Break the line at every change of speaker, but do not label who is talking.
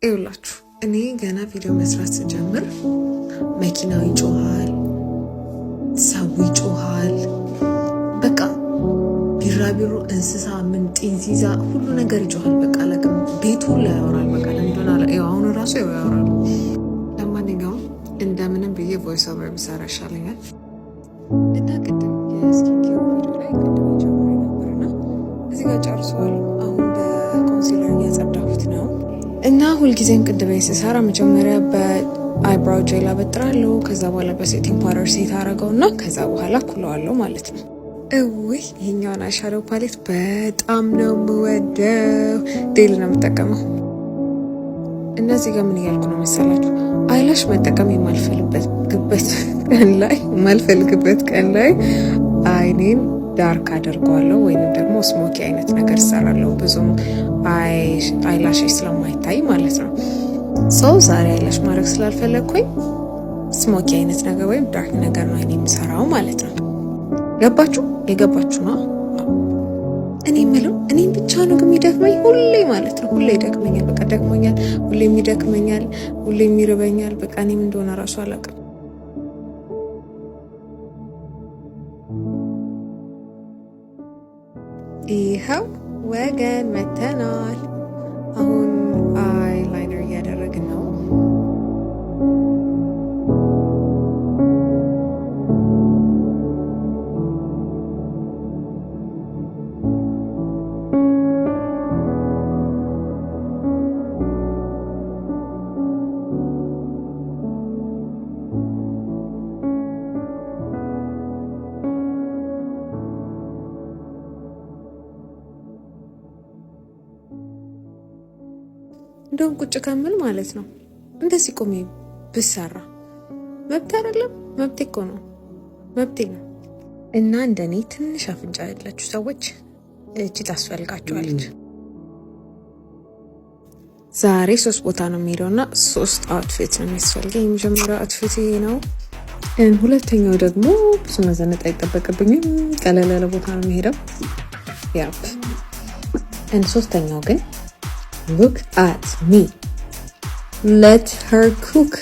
ይኸውላችሁ እኔ ገና ቪዲዮ መስራት ስጀምር መኪናው ይጮሃል፣ ሰው ይጮሃል፣ በቃ ቢራቢሮ እንስሳ ምን ጢንዚዛ ሁሉ ነገር ይጮሃል። በቃ ለቅም ቤቱ ላይ ያወራል። በቃ ለምንድን አለ አሁን ራሱ ያወራል። ለማንኛውም እንደምንም ብዬ ቮይስ ኦቨር ብሰራ ይሻለኛል እና ቅድም የስኪንኬር ቪዲዮ ላይ ቅድም ጀምሮ ነበርና እዚህ ጋር ጨርሰዋል። አሁን በኮንሲለር እያጸዳሁት ነው እና ሁልጊዜም ቅድም ስሰራ መጀመሪያ በአይብራው ጄል አበጥራለሁ። ከዛ በኋላ በሴቲንግ ፓውደር ሴት አደርገውና ከዛ በኋላ ኩለዋለሁ ማለት ነው። እውይ ይሄኛውን አይሻዶው ፓሌት በጣም ነው የምወደው። ዴል ነው የምጠቀመው። እነዚህ ጋር ምን እያልኩ ነው መሰላችሁ? አይላሽ መጠቀም የማልፈልግበት ቀን ላይ አይኔን ዳርክ አደርገዋለሁ ወይንም ደግሞ ስሞኪ አይነት ነገር እሰራለሁ። ብዙም አይላሽ ስለማይታይ ማለት ነው። ሰው ዛሬ አይላሽ ማድረግ ስላልፈለግኩኝ ስሞኪ አይነት ነገር ወይም ዳርክ ነገር ነው አይኔ የምሰራው ማለት ነው። የገባችሁ ነው። እኔ የምለው እኔም ብቻ ነው የሚደክመኝ ሁሌ ማለት ነው። ሁሌ ይደክመኛል። በቃ ደክሞኛል። ሁሌም ይደክመኛል። ሁሌም ይርበኛል። በቃ እኔም እንደሆነ እራሱ አላውቅም። ይኸው ወገን መተናል። አሁን አይላይነር እያደረግን ነው። እንደውም ቁጭ ከምል ማለት ነው እንደዚህ ቆሜ ብሰራ መብት አይደለም? መብቴ እኮ ነው፣ መብቴ ነው። እና እንደኔ ትንሽ አፍንጫ ያላችሁ ሰዎች እቺ ታስፈልጋችኋለች። ዛሬ 3 ቦታ ነው የሚሄደውና 3 አውትፊት ነው የሚያስፈልገኝ። የመጀመሪያው አውትፊት ይሄ ነው። ሁለተኛው ደግሞ ብዙ መዘነጥ አይጠበቅብኝም፣ ቀለል ያለ ቦታ ነው የሚሄደው። ያፕ ሶስተኛው ግን look at me, let her cook